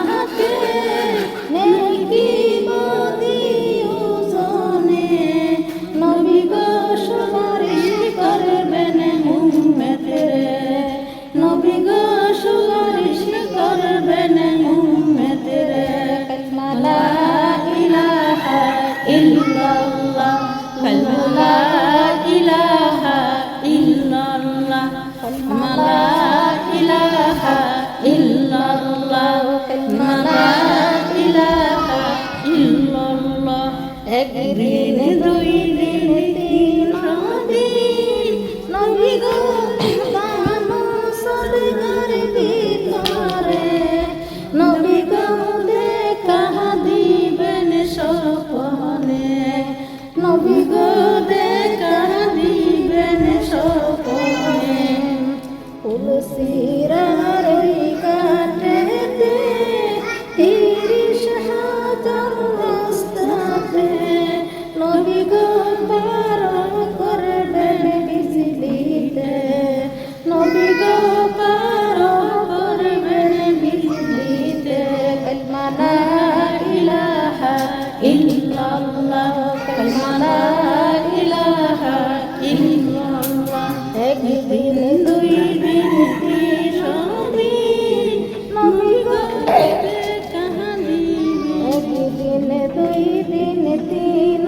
তাহাকে নেকি মদিও জানে নবী গো সুপারিশ করবেন উম্মতের নবী গো সুপারিশ করবেন উম্মতের কালিমা লা ইলাহা ইল্লাল্লাহ কালিমা লা ইলাহা ইল্লাল্লাহ কালিমা লা ইলাহা ইল্লাল্লাহ কালিমা লা ইলাহা ইল্লাল্লাহ একদিন দুই দিন তিন দিন নবী গো তাহানো সদগার ভিতরে নবী গো দেখা দিবেন সপনে নবী গো দেখা দিবেন সপনে তুলসীরার ওই কাঠেতে ৩০,০০০ রাস্তাতে নবী গো পার করবেন বিজলিতে নবী গো পার করবেন বিজলিতে কালিমা লা ইলাহা ইল্লাল্লাহ কালিমা লা ইলাহা ইল্লাল্লাহ একদিন দুই দিন তিন নবী গো দেখা দিবেন একদিন দুই দিন তিন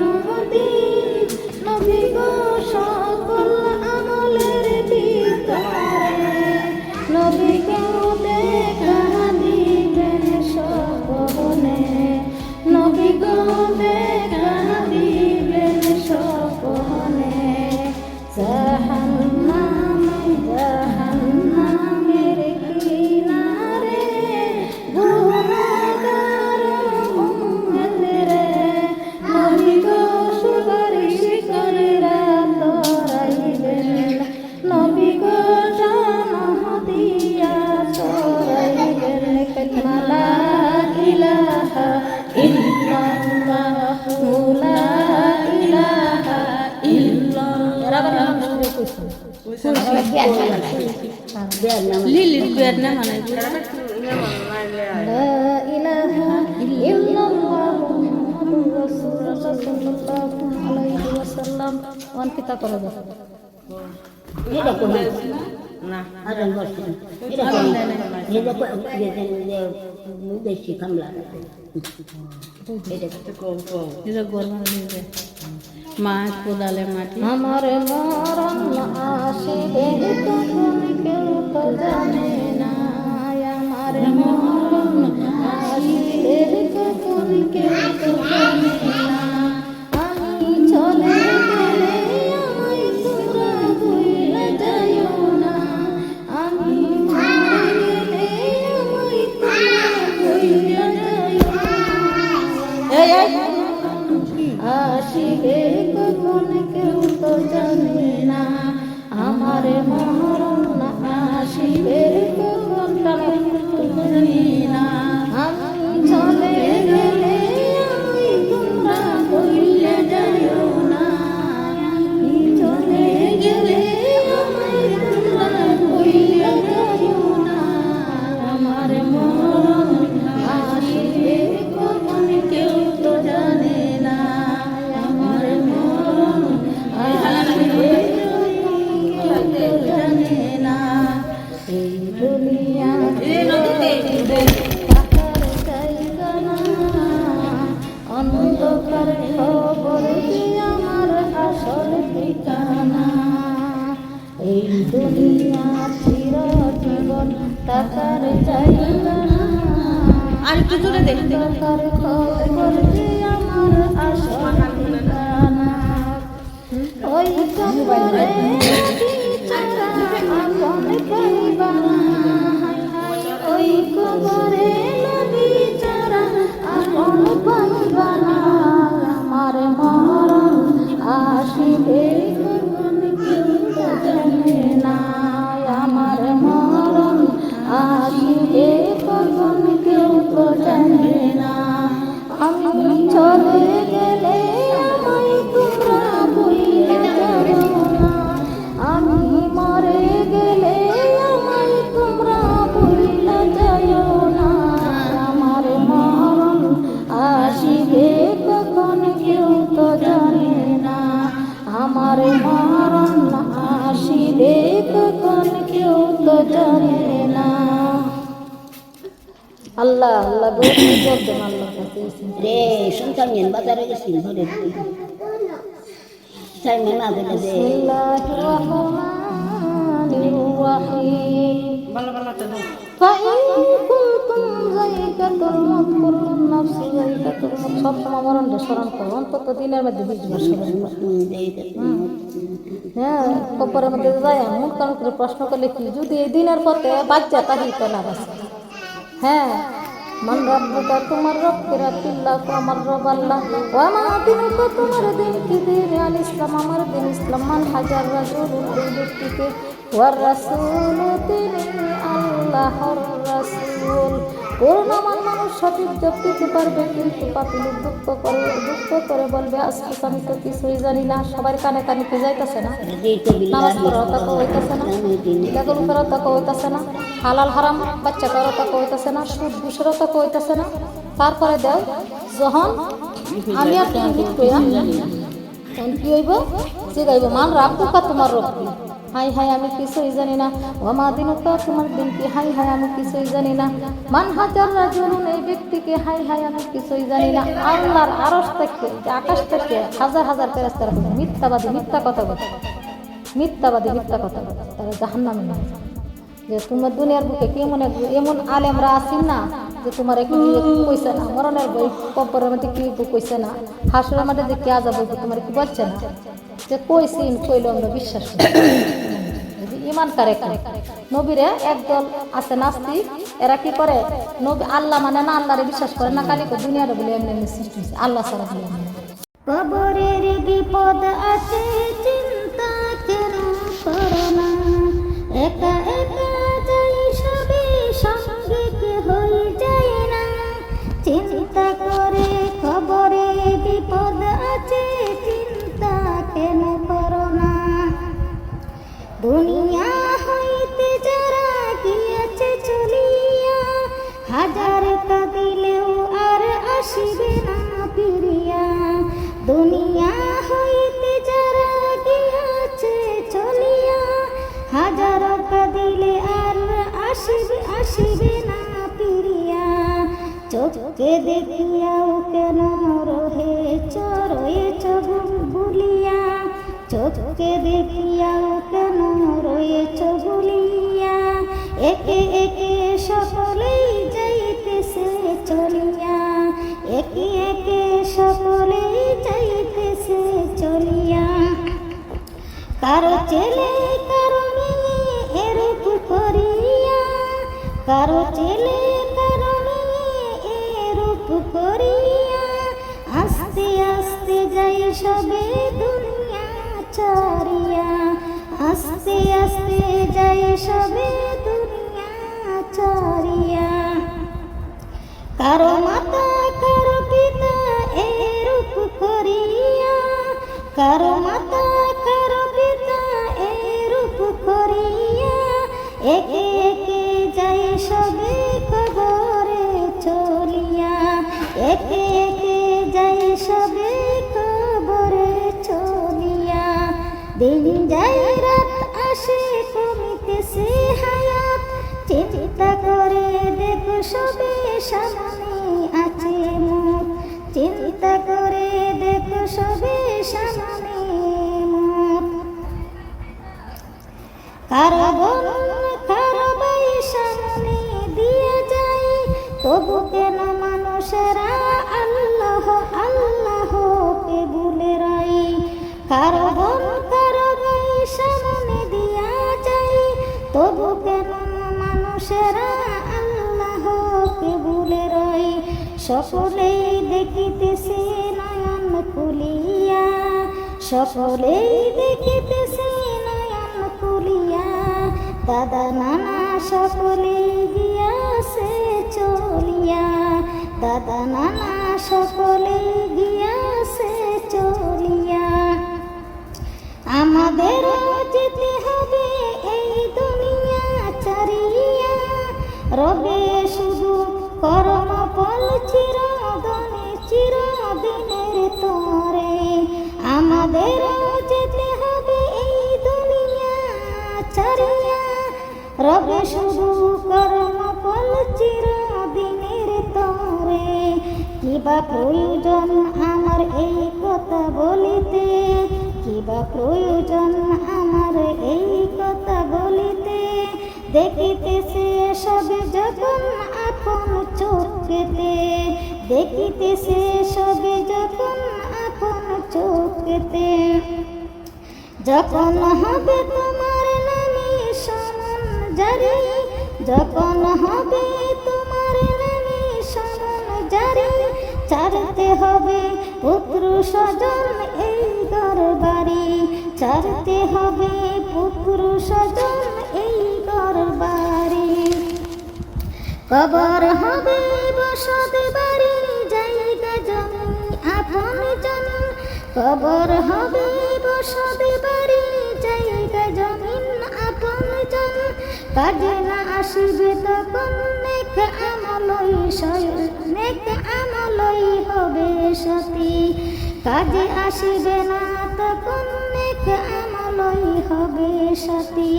দিন নবী গো সকল আমলের ভিতরে নবী গো দেখা দিবেন সপনে নবী গো দেখা দিবেন সপনে জাহান্নামের কিনারে গুনাহগার উম্মতের নবী গো সুপারিশ করে রাত রাইবেন নবী গো জানাহ দিয়া সরাইবেন কালিমা লা ইলাহা ইল্লাল্লাহ লা ইলাহা ইল্লাল্লাহ লিলির বের না মানে লা ইলাহা ইল্লাল্লাহ মুহাম্মাদুর রাসূলুল্লাহ সাল্লাল্লাহু আলাইহি ওয়াসাল্লাম অন্তিতা করে দাও এটা কোন না আজন বসে এটা কোন এটা কোন বেশি কামলা এটা গরম নিবে মা কোদালে মাটি আমার মরণ আসিবে তখন কেউ তো জানে না আমার মরণ আসিবে তখন কেউ তো জানে না আমি চলে গেলে আমায় তোমরা ভুলে যাইও না আমি মরে গেলে আমায় তোমরা ভুলে যাইও না আসিবে কখন কেউ তো জানে না আমার মরণ আসিবে কখন কেউ তো জানে না আমি চলে গেলে আমি তোমরা ভুলে যাইও না আমি চলে গেলে আমায় তোমরা ভুলে যাইও না আমার মরণ আসিবে কখন কেউ তো জানে না আমার মরণ আসিবে কখন কেউ জানে না এই দুনিয়াতে থাকার জায়গা না অন্ধকার খবর কি আমার আসল ঠিকানা এই দুনিয়া চিরজীবন থাকার জায়গা না আর একটু জোরে দেখতে অন্ধকার খবর কি আমার আসল ঠিকানা ওই কবরে বিচারা আপন করিবা না ওই কবরে বিচারা আপন করিবা না আমার মরণ আসিবে কখন কেউ তো জানে না আমার মরণ আসিবে কখন কেউ তো জানে না আমি চলে গেলে আমায় তোমরা ভুলে যাও না আমি মরে গেলে আমায় তোমরা ভুলে যাও না দৌড় জব্দ আল্লাহর কাছে রে সন্তান নিয়ে বাজারে গেছি ঘরে তাই মনে আগে যে বিসমিল্লাহির রাহমানির রাহিম ফাইন কুনতুম যায়কাতুল মউত কুল্লুন নাফসি যায়কাতুল মউত সব সময় মরণটা স্মরণ করো অন্তত দিনের মধ্যে 20 বার স্মরণ করো হ্যাঁ কবরের মধ্যে যায় মুখ কান করে প্রশ্ন করলে কি যদি এই দিনের পথে বাচ্চা তাহি তো লাভ আছে হ্যাঁ মান রব্বুকা তোমার রব কিরাতিল্লাহ তো আমার রব আল্লাহ ওয়া মা দিনুকা তোমার দিন কি দিন আল ইসলাম আমার দিন ইসলাম মান হাজার রাসূলুল এই ব্যক্তিকে ওয়ার রাসূল তিনি আল্লাহর রাসূল পূর্ণমান মানুষ সঠিক জব দিতে পারবে কিন্তু পাপী লোক দুঃখ করে বলবে আজকে আমি তো কিছুই জানি না সবার কানে কানে কি যাইতেছে না নামাজ পড়ার কথা হইতেছে না ইলাগুল করার কথা হইতেছে না হালাল হারাম বাচ্চা করার কথা হইতেছে না সুদ ঘুষের কথা হইতেছে না তারপরে দেও যখন আমি আর তুমি লিখবো তখন কি হইব সে গাইব মান রাব্বুকা তোমার রব কি হাই হাই আমি কিছুই জানি না ওয়া মা দিনুকা তোমার দিন কি হাই হাই আমি কিছুই জানি না মান হাজার রাজুলুন এই ব্যক্তিকে হাই হাই আমি কিছুই জানি না আল্লাহর আরশ থেকে আকাশ থেকে হাজার হাজার ফেরেশতারা মিথ্যাবাদী মিথ্যা কথা বলে তারা জাহান্নামে নিয়ে যায় যে তোমার দুনিয়ার বুকে কেমন এমন আলেমরা আছেন না যে তোমার একটু কইছে না মরণের বই কবরের মধ্যে কি কইছে না হাসরের মধ্যে যে কে আযাব হইব তোমার কি বলছে না যে কইছিন কইলো আমরা বিশ্বাস করি ইমান করে নবীরে একদল আছে নাস্তিক এরা কি করে নবী আল্লাহ মানে না আল্লাহরে বিশ্বাস করে না কালি দুনিয়ার বলে এমনি সৃষ্টি হয়েছে আল্লাহ ছাড়া বলে কবরের বিপদ আছে চিন্তা কেন করো না একা একা যাই সবে সঙ্গে হয়ে যায় না চিন্তা করে কবরে বিপদ আছে চিন্তা কেন করো না দুনিয়া হইতে যারা গিয়েছে চলিয়া হাজার কাঁদিলেও আর আসিবে না ফিরিয়া দুনিয়া হইতে যারা গিয়েছে চলিয়া হাজার কাঁদিলে আর আসিবে না ফিরিয়া চোখে দেখিয়াও কেন রহে চরয়েছ ভুলিয়া চোখে দেখিয়াও কেন রয়েছ ভুলিয়া একে একে সকলেই যাইতেছে চলিয়া একে একে সকলেই যাইতেছে চলিয়া কারো ছেলে কারো মেয়ে এরূপ করিয়া কারো ছেলে কারো মেয়ে এরূপ করিয়া আস্তে আস্তে যাই সবে দুনিয়া ছাড়িয়া আস্তে আস্তে যাই সবে দুনিয়া ছাড়িয়া কারো মাতা কারো পিতা এরূপ করিয়া কারো মাতা কারো পিতা এরূপ করিয়া একে একে যাই সবে কবরে চলিয়া একে একে যাই সবে কবরে চলিয়া দিন যাই রাত আসে কমিতেছে হায়াত চিন্তা করে দেখো সবে সামনে আছে মুখ চিন্তা করে দেখো সবে সামনে মুখ কারো বোন কারো ভাই সামনে দিয়ে যায় তবু কেন মানুষেরা আল্লাহ আল্লাহকে ভুলে রয় কারো বোন কারো ভাই সামনে দিয়া যায় তবু কেন মানুষেরা আল্লাহকে ভুলে রয় সকলেই দেখিতেছে নয়ন খুলিয়া সকলেই দেখিতেছে নয়ন খুলিয়া দাদা নানা সকলেই গিয়াছে চলিয়া দাদা নানা সকলেই গিয়াছে চলিয়া আমাদের যেতে হবে এই দুনিয়া ছাড়িয়া রবে শুধু কর্ম ফল চিরদিনের তরে আমাদের যেতে হবে এই দুনিয়া ছাড়িয়া রবে শুধু কর্ম ফল চিরদিনের তরে কিবা প্রয়োজন আমার এই কথা বলিতে, কিবা প্রয়োজন আমার এই কথা বলিতে, দেখিতেছে সবে যখন আপন চোখেতে, দেখিতেছে সবে যখন আপন চোখেতে, যখন হবে তোমার নামে সমন জারি, যখন হবে তোমার নামে সমন জারি, ছাড়তে হবে পুত্র স্বজন এই ঘরবাড়ি, ছাড়তে হবে পুত্র স্বজন এই ঘরবাড়ি, কবর হবে বসত বাড়ি জায়গা জমি আপন জন, কবর হবে বসত বাড়ি জায়গা জমিন আপন জন, কাজে না আসিবে তখন নেক আমলই নেক আমলই হবে সাথী, কাজে আসিবে না তখন নেক আমলই হবে সাথী।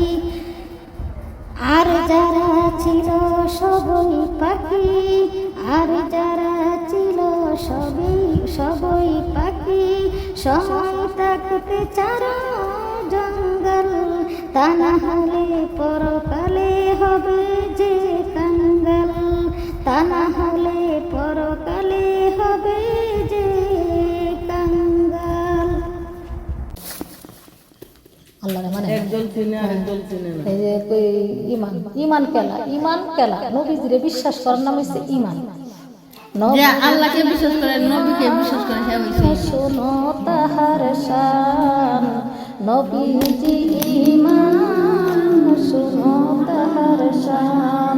আর যারা ছিল সবই পাখি, আর যারা ছিল সবই পাখি, সময় থাকতে চারো জঙ্গল, তা না হলে পরকালে হবে যে কাঙ্গাল, তা না হলে পরকালে হবে যে কাঙ্গাল। আল্লাহ মানে একদল চিনে আরেকদল চিনে না। এই যে কই ইমান, ইমান কেলা, ইমান কেলা, নবীজিরে বিশ্বাস করার নাম হচ্ছে ইমান। যে আল্লাহকে বিশ্বাস করে, নবীকে বিশ্বাস করে, হ্যাঁ হইছে। শোনো তাহার শান, নবীজি ইমান, শোনো তাহার শান,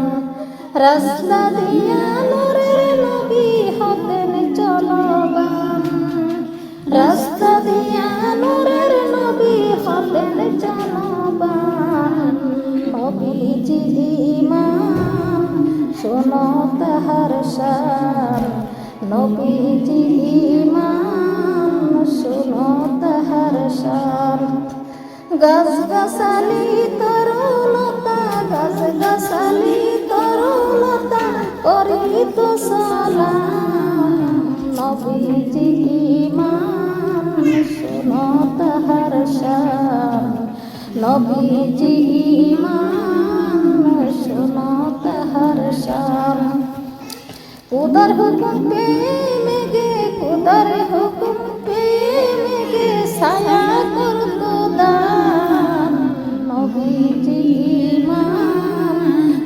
রাস্তা দিয়া নূরের নবী হতেন চলবান, রাস্তা দিয়া নূরের নবী হতেন চলবান, নবীজি ইমান, শোনো তাহার শান, নবীজি ইমান, শোনো তাহার শান। গাছ গাছালি তরুলতা, গাছ গাছালি তরুলতা করিত সালাম, নবীজি ইমান, শোনো তাহার শান, নবীজি ইমান, শোনো তাহার শান। খুদার হুকুম পেয়ে মেঘে, খুদার হুকুম পেয়ে মেঘে ছায়া করত দান, নবীজি ইমান,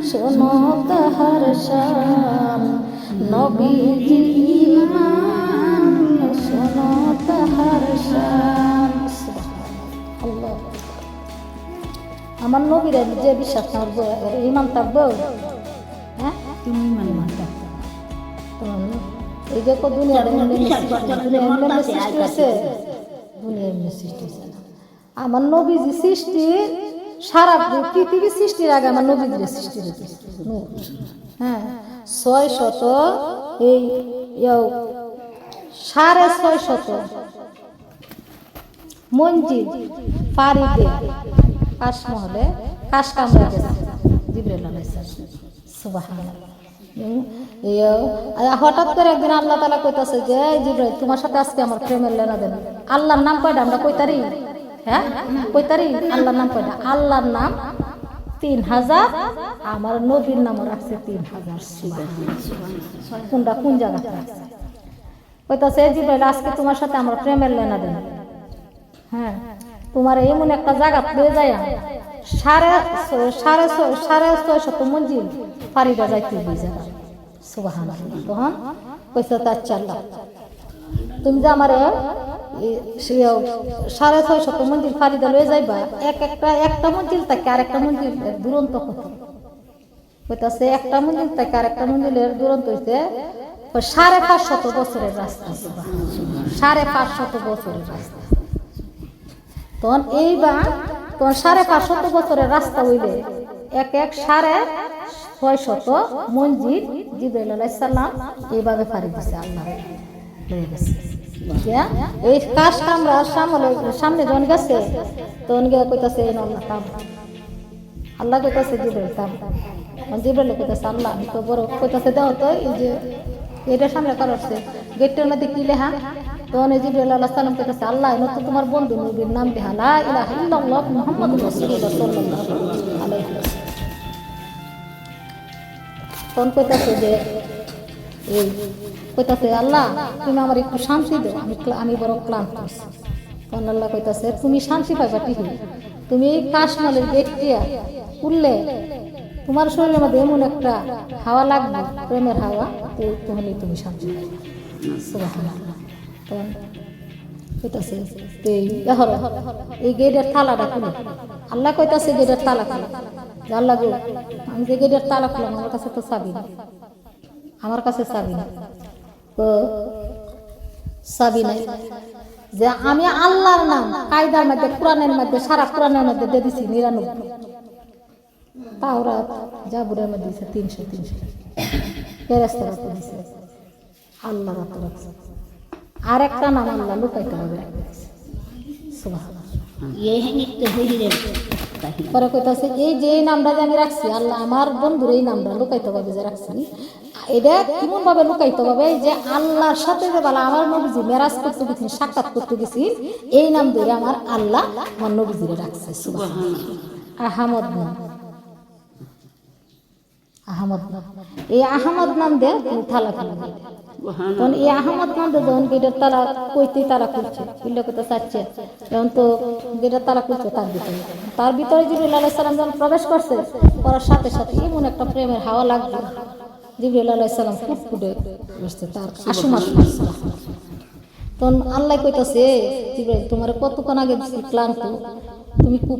শোনো তাহার শান, নবীজি ইমান, শোনো তাহার শান। আল্লাহ, আমার নবীরা যে বিশ্বাস থাকবো, ইমান থাকবো, হ্যাঁ তুমি মানে এই যে দুনিয়ার সৃষ্টি হয়েছে, দুনিয়ার সৃষ্টি হয়েছে না। আমার নবীজি সৃষ্টি, সারা পৃথিবী সৃষ্টির আগে আমার নবীজির সৃষ্টি হয়েছে। হ্যাঁ, 600 এই 650 মঞ্জিল পাড়ি দিয়ে কাশমহলে কাশ কামড়ে গেছে জিবরাইল আলাইহিস সালাম। সুবহানাল্লাহ। হঠাৎ করে একদিন আল্লাহ তাআলা কইতাছে যে জিবরাইল তোমার সাথে আজকে আমার প্রেমের লেনাদেন। আল্লাহর নাম কয়টা আমরা কইতারি? হ্যাঁ কইতারি? আল্লাহর নাম কয়টা? আল্লাহর নাম 3000, আমার নবীর নামও রাখছে 3000। কোনটা কোন জায়গাতে রাখছে? কইতাছে জিবরাইল আজকে তোমার সাথে আমার প্রেমের লেনাদেন। হ্যাঁ, তোমার এমন একটা জায়গা পেয়ে যায় 650 মঞ্জিল ফারিদা যাইতে ওই জায়গা। সুবহানাল্লাহ। তখন কইছে আচ্ছা আল্লাহ তুমি যে আমার 650 মঞ্জিল ফারিদা লয়ে যাইবা, একটা মঞ্জিল থেকে আরেকটা মঞ্জিল দুরন্ত কত? কইতাছে একটা মঞ্জিল থেকে আরেকটা মঞ্জিলের দুরন্ত হইছে 550 বছরের রাস্তা। 550 বছরের রাস্তা। তখন এইবার তোমার 550 বছরের রাস্তা হইলে এক 650 মঞ্জিল জিবরাইল আলাইহিস সালাম এইভাবে ফাড়ি দিছে। আল্লাহ লয়ে গেছে। এই কাশ কামরা সামনে যখন গেছে তখন গিয়ে কইতাছে এই আল্লাহ তাম, আল্লাহ কইতাছে জিবরাইল তাম, জিবরাইল কইতাছে আল্লাহ আমি তো বড়, কইতাছে দাও তো এই যে এটা সামনে করছে গেটের মধ্যে কি লেখা তখন এই জিবরাইল আলাইহিস সালাম কইতাছে আল্লাহ এনে তো তোমার বন্ধু নবীর নাম লেখা লা ইলাহা ইল্লাল্লাহ মুহাম্মাদুর রাসূলুল্লাহ সাল্লাল্লাহু আলাইহি ওয়াসাল্লাম তখন কইতাছে যে এই কইতাছে আল্লাহ তুমি আমার একটু শান্তি দাও আমি বড় ক্লান্ত আছি তখন আল্লাহ কইতাছে তুমি শান্তি পাইবা ঠিক তুমি এই কাশমালের গেটটিয়া খুললে তোমার শরীরের মধ্যে এমন একটা হাওয়া লাগবে প্রেমের হাওয়া তাহলে তুমি শান্তি পাইবা সুবহানাল্লাহ তখন কইতাছে এই গেটের তালাটা খুলে আল্লাহ কইতাছে গেটের তালা খুলে আল্লাহ গো আমি যে গেটের তালা খুললাম আমার কাছে তো চাবি না আমার কাছে চাবি না তো চাবি নাই যে আমি আল্লাহর নাম কায়দার মধ্যে কোরআনের মধ্যে সারা কোরআনের মধ্যে দিয়ে দিছি 99 তাওরাত জাবুরের মধ্যে দিছে 300 ফেরেশতারা তো দিছে আল্লাহ রাখছে আর একটা নাম আল্লাহ লুকাইতে হবে সুবহানাল্লাহ এই নিত্য হইরে পরে কইতাছে এই যে নামটা যে আমি রাখছি আল্লাহ আমার বন্ধুর এই নামটা লুকাইতে হবে যে রাখছি এটা কেমন ভাবে লুকাইতে হবে যে আল্লাহর সাথে যে বলা আমার নবীজি মেরাজ করতে গেছি সাক্ষাৎ করতে গেছি এই নাম ধরে আমার আল্লাহ আমার নবীজিরে রাখছে সুবহানাল্লাহ আহমদ নাম আহমদ নাম এই আহমদ নাম দে তুমি তালা খুলবে তখন এই আহমদ নাম দে যখন গেটের তালা কইতেই তালা খুলছে খুললে কইতে চাচ্ছে এখন তো গেটের তালা খুলছে তার ভিতরে জিবরাইল আলাইহিস সালাম যখন প্রবেশ করছে করার সাথে সাথে এমন একটা প্রেমের হাওয়া লাগলো জিবরাইল আলাইহিস সালাম ফুটফুটে বসছে তার আশুমাস তখন আল্লাহ কইতাছে জিবরাইল তোমার কতক্ষণ আগে ক্লান্ত তুমি খুব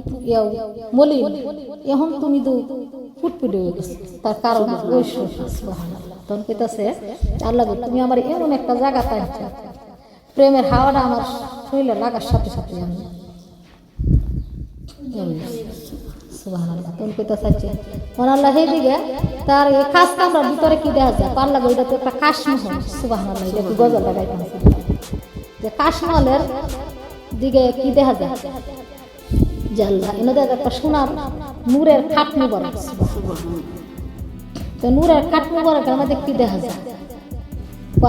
মলিন এখন তুমি তো ফুটফুটে হয়ে গেছে তার কারণ ওই সুবহানাল্লাহ তখন কইতাছে আল্লাহ তুমি আমার এমন একটা জায়গা পাইছো প্রেমের হাওয়াটা আমার শরীরে লাগার সাথে সাথে আমি সুবহানাল্লাহ তখন কইতাছে আল্লাহ সেই দিকে তার এই খাস কামরার ভিতরে কি দেখা যায় পাল্লা ওইটা তো একটা কাশমহল সুবহানাল্লাহ এটা কি গজল লাগাইতেছে যে কাশমহলের দিকে কি দেখা যায় জাল্লা এনাদের একটা সোনার নূরের খাটনি বড় তো নূরের খাটনি বড় আমাদের কি দেখা যায়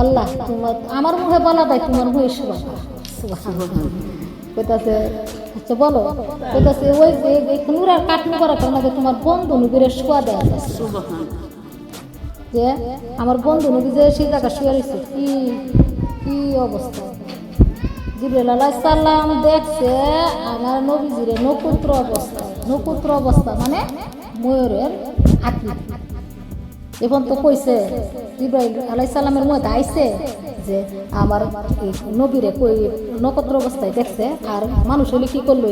আল্লাহ তোমার আমার মুখে বলা যায় তোমার মুখে কইতাছে আচ্ছা বলো কইতাছে ওই যে নূরের খাটনি বড় আমাদের তোমার বন্ধু নবীর শোয়া দেয়া যায় যে আমার বন্ধু নবী যে সেই জায়গা শুয়ে রয়েছে কি কি অবস্থা জিবরাইল আলাইহিস সালাম দেখছে আমার নবীজিরে নক্ষত্র অবস্থা মানে ময়ূরের আকৃতি এখন তো কইছে জিবরাইল আলাইহিস সালামের মধ্যে আইছে যে আমার নবীরে কই নক্ষত্র অবস্থায় দেখছে আর মানুষ হলে কি করলো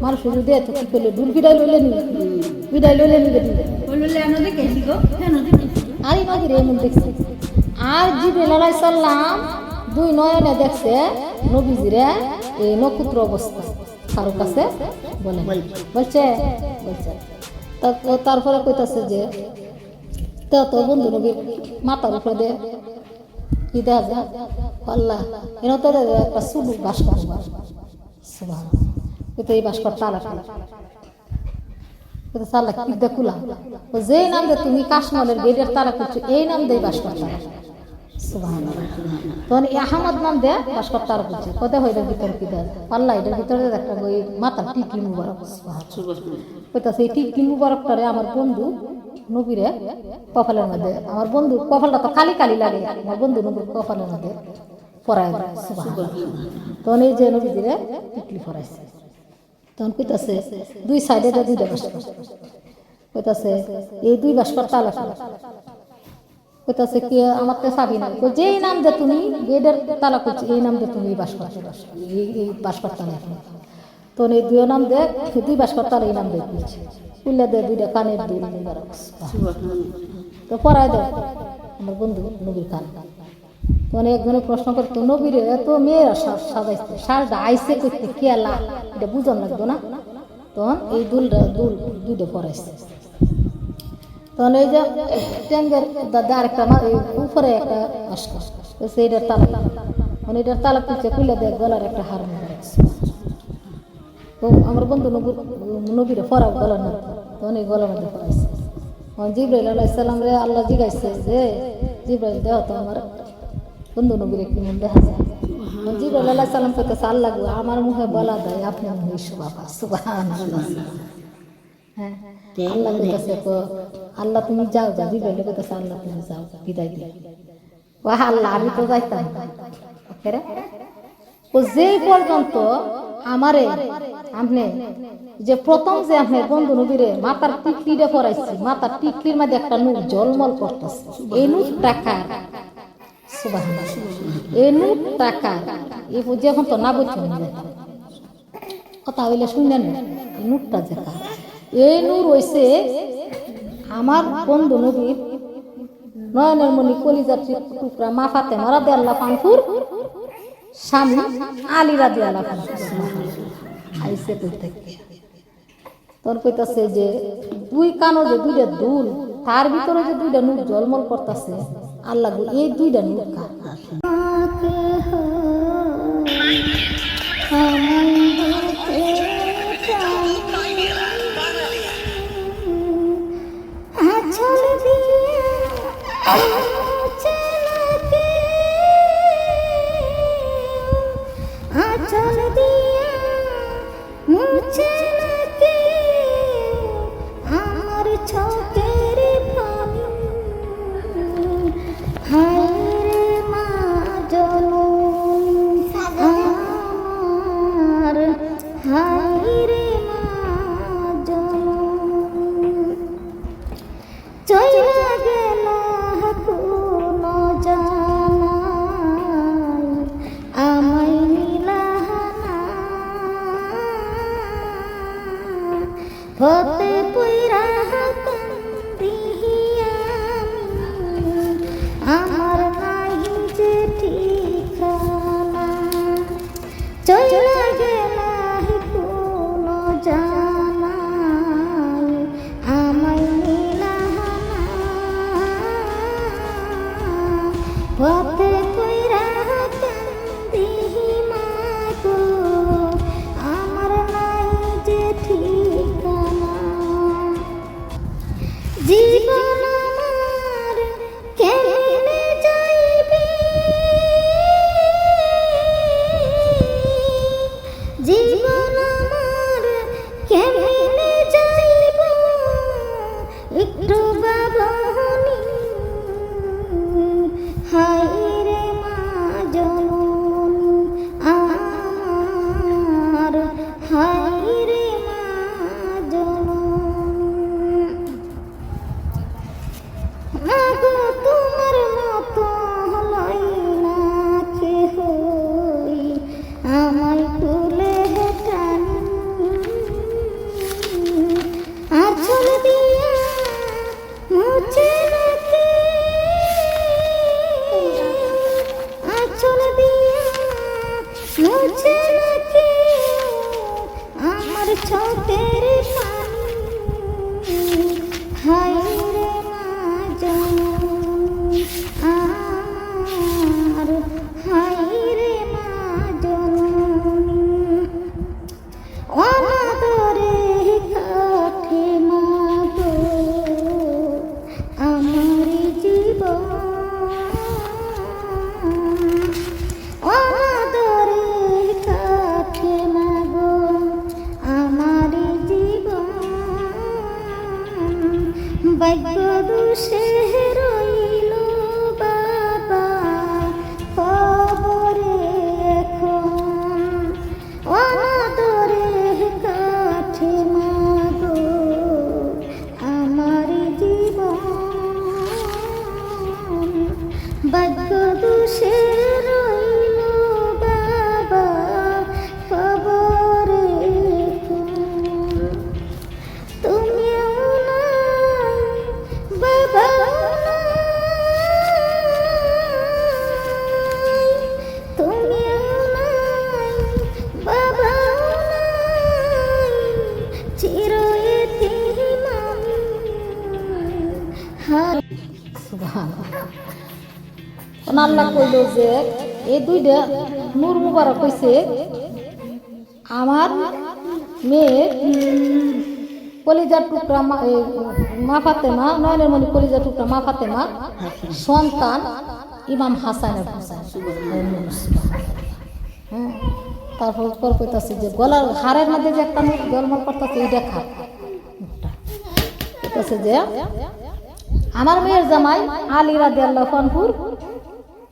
মানুষ যদি এত কি করলো ঢুল বিদায় লইলে আর এই নবীরে এমন দেখছে আর জিবরাইল আলাইহিস সালাম দুই নয়নে দেখছে নবীজিরে এই নক্ষত্র অবস্থা কারো কাছে বলছে তারপরে কইতাছে যে তো বন্ধু নবীর মাথার উপরে কি দেখা যায় আল্লাহ এনে তো একটা সুলু ভাস্কর সুবহানাল্লাহ এই ভাস্কর তালা আল্লাহ কি দেখুলাম যেই নাম দিয়ে তুমি কাশমলের গেটের তালা করছো এই নাম দিয়ে ভাস্কর তালা সুবহানাল্লাহ তখন আহমদ নাম দে ভাস্কর তার করছে কোথায় হইলে ভিতরে কি দেয় আল্লাহ এটার ভিতরে একটা ওই মাথা টিকি মুবারক কইতাছে এই টিকি মুবারকটারে আমার বন্ধু নবীরে কপালের মধ্যে আমার বন্ধু কপালটা তো কালি কালি লাগে আমার বন্ধু নবীর কপালের মধ্যে পরায় দেয় সুবহানাল্লাহ তখন এই যে নবীরে টিকলি পরাইছে তখন কইতাছে দুই সাইডে দুইটা ভাস্কর কইতাছে এই দুই ভাস্কর তালা কইতাছে কি আমার তো চাবি নাই যেই নাম দে তুমি গেটের তালা করছি এই নাম দে তুমি ভাস্কর এই ভাস্কর তালা তো এই দুই নাম দে দুই ভাস্কর তালা এই নাম দে খুললে দে দুইটা কানের দুই তো পড়ায় দে আমার বন্ধু নবীর কান তখন একজনে প্রশ্ন করতো নবীর এত মেয়েরা সাজাইছে সাজটা আইসে করতে কে আল্লাহ এটা বুঝন লাগতো না তখন এই দুইটা পড়াইছে তখন এই যে ট্যাঙ্গের আরেকটা উপরে একটা ভাস্কর সেইটার তালা মানে এটার তালা খুলে দেয় গলার একটা হার তো আমার বন্ধু নবীরে পরাও গলার না তখন এই গলার মধ্যে পরাইছে জিবরাইল আলাইহিস সালাম রে আল্লাহ জিগাইছে যে জিবরাইল দেহ তো আমার বন্ধু নবীরে কেমন দেখা যায়। জিবরাইল আলাইহিস সালাম কইতেছে আল্লাহ গো আমার মুখে বলা দেয় আপনি মুখে সুবাবা সুবহানাল্লাহ। হ্যাঁ আল্লাহ কইতেছে তো আল্লাহ তুমি যাও যা জিবরাইল কইতেছে আল্লাহ তুমি যাও বিদায় দিও। ও আল্লাহ আমি তো যাইতাম ওকে ও যেই পর্যন্ত আমারে আপনি যে প্রথম যে আপনি বন্ধু নবীরে মাথার টিকলিটা পরাইছি মাথার টিকলির মধ্যে একটা নূর জলমল করতেছে এই নূর টাকা সুবহানাল্লাহ এই নূর টাকা এই বুঝে এখন তো না বুঝছেন কথা হইলে শুনলেন এই নূরটা দেখা এই নূর হইছে আমার বন্ধু নবীর নয়নের মণি কলিজার টুকরা মা ফাতেমা রাদিয়াল্লাহু আনহুর স্বামী আলী রাদিয়াল্লাহু আনহু আইসে কই থেকে তোর কইতাছে যে দুই কানো যে দুইটা দুল তার ভিতরে যে দুইটা নূর জলমল করতেছে আল্লাহ গো এই দুইটা নূর কার হতে পুইরা কান্দিয়া আমার নাহি যে ঠিকানা চইলা গেলা কোন জানাই আমায় নিলাহানা হতে পুইরা কান্দি মাগো আমার নাহি যে ঠিকানা জীবন আমার কেমনে যাইবে জীবন আমার কেমনে যাইব একটু বাবনি হায় রে মা জননী আমার হায় রে মা জননী মাগো তোমার মতো হলাই না কেহ আমায় তুলে টানি আঁচল দিয়া মুছে নাকি আঁচল দিয়া মুছে নাকি আমার চোখের পানি হায় রে মা জননী আমার হায় রে মা জননী অনাদরে কাঠে মা গো আমার জীবন অনাদরে কাঠে মা গো আমার জীবন ভাগ্য দোষে রইল বাবা কবরে এখন অনাদরে কাঠে মা গো আমার জীবন ভাগ্য দোষে রইল বাবা কবরে এখন তুমিও নাই বাবাও নাই তুমিও নাই বাবাও নাই চির এতিম আমি সুবহানাল্লাহ আল্লাহ কইল যে এই দুইটা নূর মুবারক হইছে আমার মেয়ের কলিজার টুকরা মা ফাতেমা নয়নের মণি কলিজার টুকরা মা ফাতেমা সন্তান ইমাম হাসানের হুসাইন। হ্যাঁ, তারপর পর কইতাছে যে গলার হাড়ের মধ্যে যে একটা মুখ গলমল করতেছে এইটা খা। কইতাছে যে আমার মেয়ের জামাই আলী রাদিয়াল্লাহু আনহুর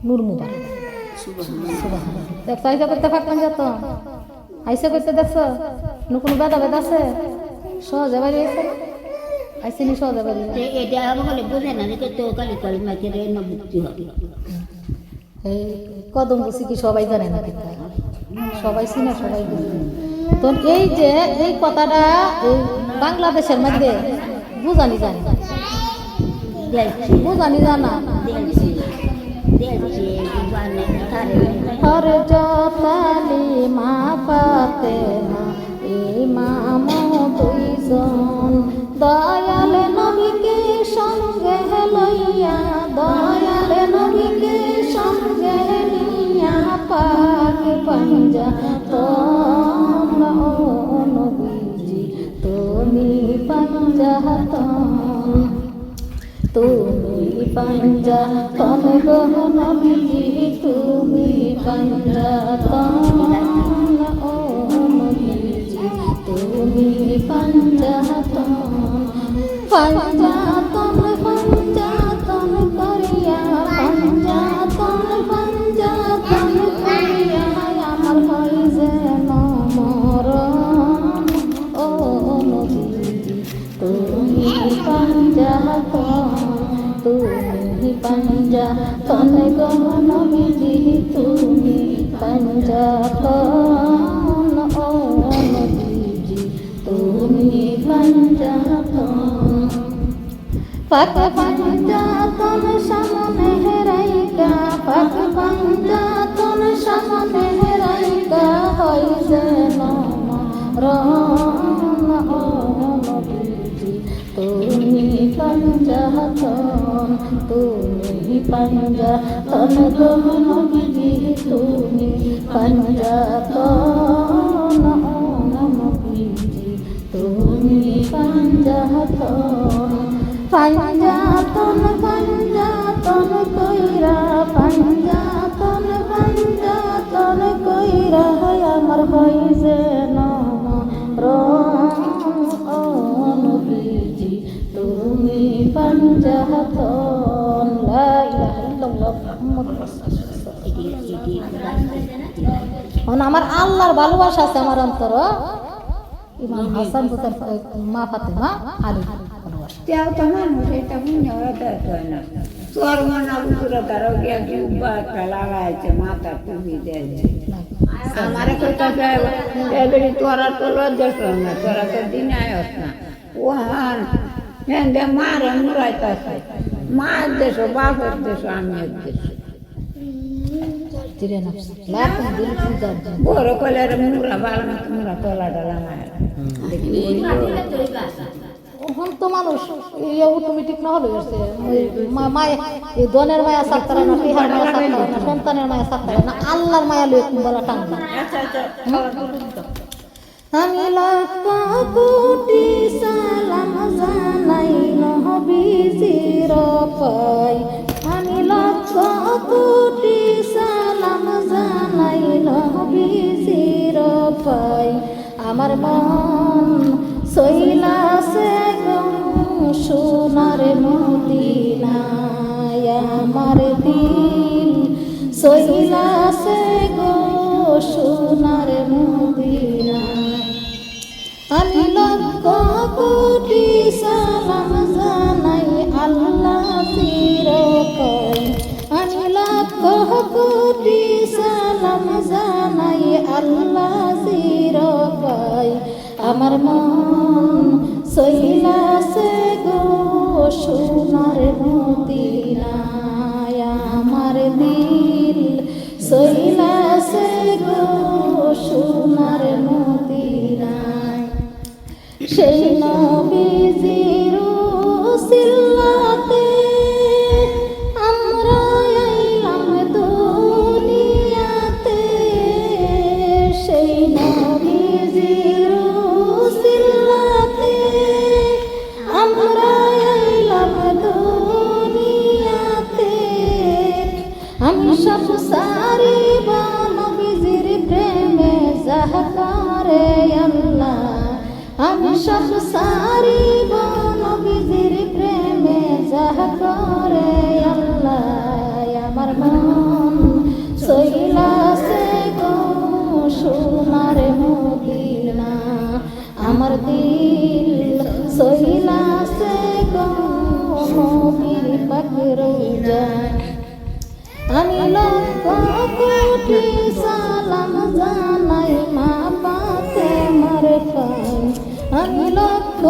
নূর মুবারক। সুবহানাল্লাহ। দেখো আইসা করতে ফাঁকন যেত, আইসা করতে দেখছো কোনো বেদা বেদ আছে? সহজে বাড়ি আইসে আইসিনি সহজে বাড়ি। এটা আমাকে বোঝে না যে তো কালি কলমা করে মুক্তি হবে। এই কদম বুঝি কি সবাই জানে না? কিন্তু সবাই চিনে, সবাই বুঝে। তো এই যে এই কথাটা এই বাংলাদেশের মধ্যে বুঝানি জানি, বুঝানি জানা। হর জতালি মা ফাতেমা ইমাম দুইজন, দয়াল নবীকে সঙ্গে লইয়া, দয়াল নবীকে সঙ্গে নিয়া পাক পাঞ্জাতন ও নবীজি তুমি পাঞ্জাতন, তুমি পাঞ্জাতন গো নবীজি তুমি পাঞ্জাতন ও নবীজি তুমি পাঞ্জাতন। পাঞ্জাতন পাঞ্জাতন করিয়া, পাঞ্জাতন পাঞ্জাতন করিয়া আমার হয় যেন মরণ ও নবীজি তুমি পাঞ্জাতন, তুমি পাঞ্জাতন গো নবীজি তুমি পাঞ্জাতন ও নবীজি তুমি পাঞ্জাতন। পাক পাঞ্জাতন সামনে হেরাইকা, পাক পাঞ্জাতন সামনে হেরাইকা হয় যেন মরণ ও নবীজি তুমি পাঞ্জাতন, তুমি পাঞ্জাতন গো নবীজি তুমি পাঞ্জাতন ও নবীজি তুমি পাঞ্জাতন। পাঞ্জাতন পাঞ্জাতন কইরা, পাঞ্জাতন পাঞ্জাতন কইরা আমার হয় যেন মরণ ও নবীজি তুমি পাঞ্জাতন। লা ইলাহা ইল্লাল্লাহ মুহাম্মাদুর রাসূলুল্লাহ। আমার আল্লাহর ভালোবাসা আছে আমার অন্তর, ইমাম হাসান হুসাইন মা ফাতেমা আলী ভালোবাসা। তেও তো মানুষ এটা মনে হয় না, তোর মনে পুরো তারা গিয়া জুব্বা একটা লাগাইছে, মাথা টুপি দিয়েছে। আমার কইতাছে তোরা তো লজ্জা না, তোরা তো দিনে আয়স না। ও হান হেন্দে মারে মুরাইতাছে, মার দেশ বাপের দেশ আমি এক দেশ। বড় কলের মুরা ভালো মতো মুরা তলা টলা মায়ের এখন তো মানুষ অটোমেটিক না হলে মায়ে এই দনের মায়া সাক্তারা না, টিহার মায়া সাক্তারা না, সন্তানের মায়া সাক্তারা না, আল্লাহর মায়া লয়ে কুম্বলা টাঙ্গা। আমি লক্ষ কোটি সালাম জানাই নবীজির পাই, আমি লক্ষ কোটি সালাম জানাই নবীজির পাই। আমার মন সইলাছে গো সোনার মদিনায়, আমার দিল সইলাছে গো সোনার মদিনায়। আমি লক্ষ কোটি সালাম জানাই আল্লাহ চিরকাল, আমি লক্ষ কোটি সালাম জানাই আল্লাহ চিরকাল। আমার মন সইলাছে গো সোনার মদিনায়, আমার দিল সইলাছে গো সোনার মদিনায়। সেই নবীজির উসিলাতে আমরা আইলাম দুনিয়াতে, সেই নবীজির উসিলাতে আমরা আইলাম দুনিয়াতে। সারিব নবীজির প্রেমে যাহকারে আল্লাহ আমি সব সারিব নবীজির প্রেমে যাহকারে আল্লাহ আমার মন সইলাছে গো সোনার মদিনা আমার দিল সইলাছে গো নবীর পাকের রওজায় আমি লক্ষ কোটি সালাম জানাই মা ফাতেমার পায়ে আমি লক্ষ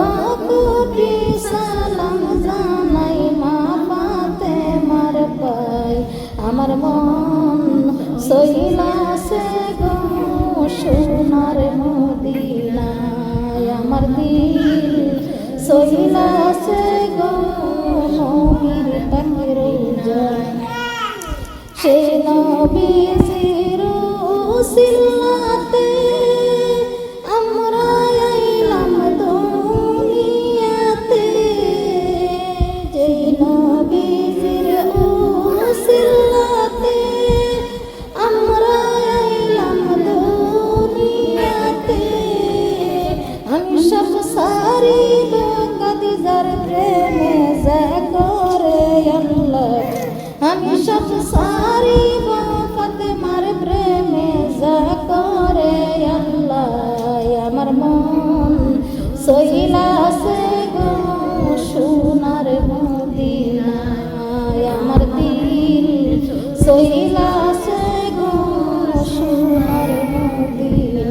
কোটি সালাম জানাই মা ফাতেমার পায়ে আমার মন সইলাছে গো সোনার মদিনায় আমার দিল সইলাছে গো নবীর পাকের রওজায় সে নবীজির উসিলাতে আমরা আইলাম দুনিয়াতে যে নবীজির উসিলাতে আমরা আইলাম দুনিয়াতে আমি সব সারিব খাদিজার প্রেমে যাকরে আল্লাহ আমি সব সারিব ফাতেমার প্রেমে যাকরে আল্লাহ আমার মন সইলাছে গো সোনার মদিনায় আমার দিল সইলাছে গো সোনার মদিনা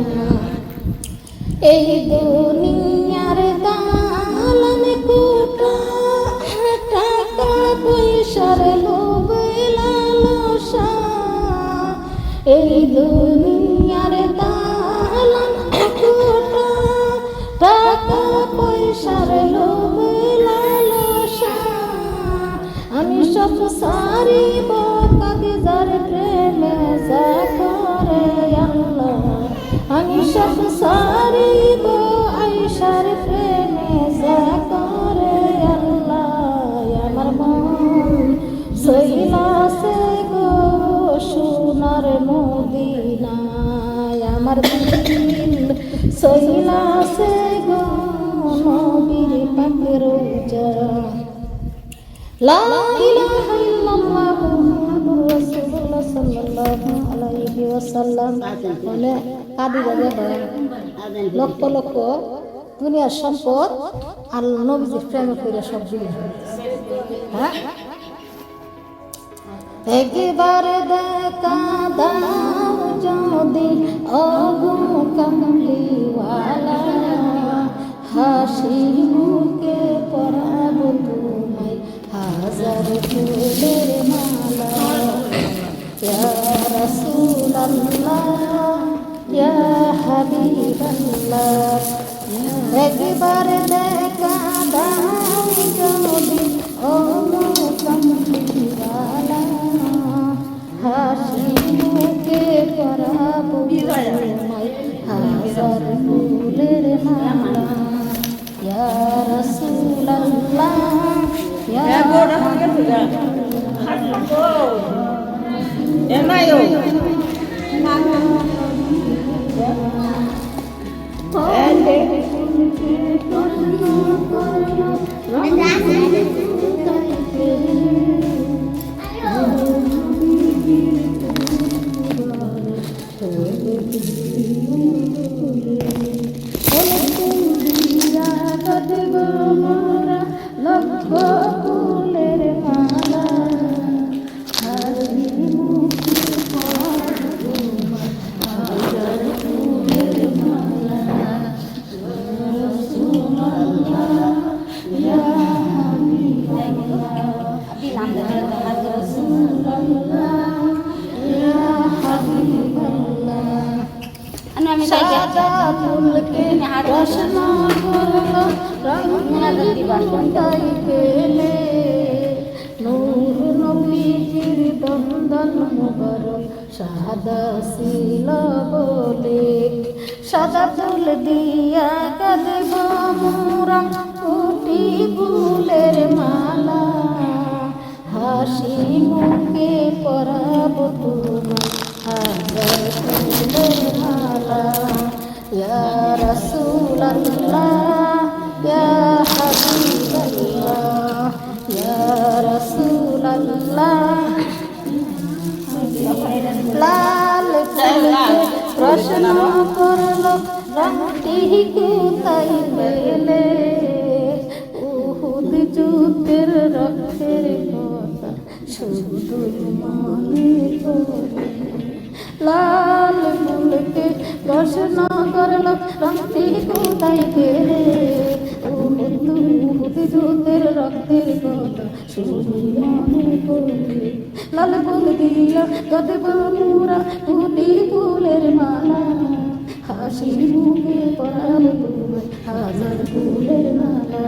এই দুনিয়ার দালান কোঠা টাকা পয়সার লোভ লালসা এই দুনিয়ার দালান কোঠা টাকা পয়সার লোভ লালসা আমি সব সারিব খাদিজার প্রেমে যাকরে আল্লাহ আমি সব সারিব আয়েশার প্রেমে যাকরে আল্লাহ আমার মন সইলাছে গো সোনার মদিনায় আমার দিল সইলাছে গো নবীর পাকের রওজায় লা ইলাহা ইল্লাল্লাহ মুহাম্মাদুর রাসূলুল্লাহ সাল্লাল্লাহু আলাইহি ওয়াসাল্লাম বলে কাদিজা লক্ষ লক্ষ দুনিয়ার সম্পদ আর নবীজির প্রেমে করে সব দিলেন হ্যাঁ একবার দেখা দাও যদি অগু কামলিওয়ালা হাসি মুখে পরাব তোমায় হাজার ফুলের মালা ইয়া রাসূলুল্লাহ ইয়া হাবিবাল্লাহ একবার দেখা দাও যদি অগু কামলিওয়ালা হাসি মুখে পরাব তোমায় হাজার ফুলের মালা ইয়া রাসূলুল্লাহ ইয়া লক্ষ ফুলের মালা হাসি মুখে হাজার ফুলের মালা রাসূলুল্লাহ ইয়া রাসূলুল্লাহ ইয়া হাবিবাল্লাহ সাদা ফুলকে রসন করলো রঙাই পেলে নূর নবীজির বন্দন মুবারক সাদা ছিল বলে সাদা ফুল দিয়া কাঁদব মোরা কোটি ফুলের মালা হাসি মুখে পরাবো তোমায় হাজার ফুলের মালা ইয়া রাসূলুল্লাহ ইয়া হাবিবাল্লাহ ইয়া রাসূলুল্লাহ লাল ফুলকে প্রশ্ন করলো রংটি কোথায় পেলে উহুদ যুদ্ধের রক্তের কথা শুধু মনে পড়ে লাল ফুলকে প্রশ্ন করলো রংটি কোথায় পেলে উহুদ যুদ্ধের রক্তের কথা শুধু মনে পড়ে লাল ফুল দিলা কত বড়ুরা ফুটি ফুলের মালা হাসি মুখে পরাবো তোমায় হাজার ফুলের মালা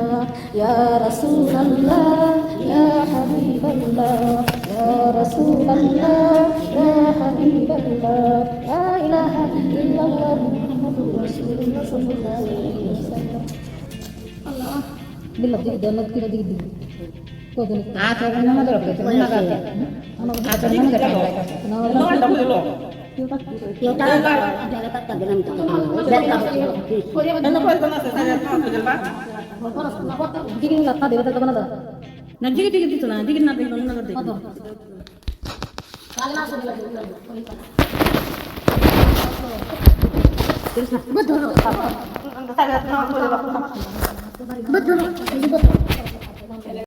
ইয়া রাসূলুল্লাহ ইয়া হাবিবাল্লাহ ইয়া রাসূলুল্লাহ ইয়া হাবিবাল্লাহ লা ইলাহা ইল্লাল্লাহ মুহাম্মাদুর রাসূলুল্লাহ সাল্লাল্লাহু আলাইহি ওয়াসাল্লাম আল্লাহ বিল্লাহ দিদানত কি দিদি কত আচরণ আমাদের রক্ষে না গাতে আচরণ আমাদের Kita ada kata dalam kita. দিদিন কথা দেবে তো না না দিকে দিকে দিত না দিকে না দিল না করতে betul betul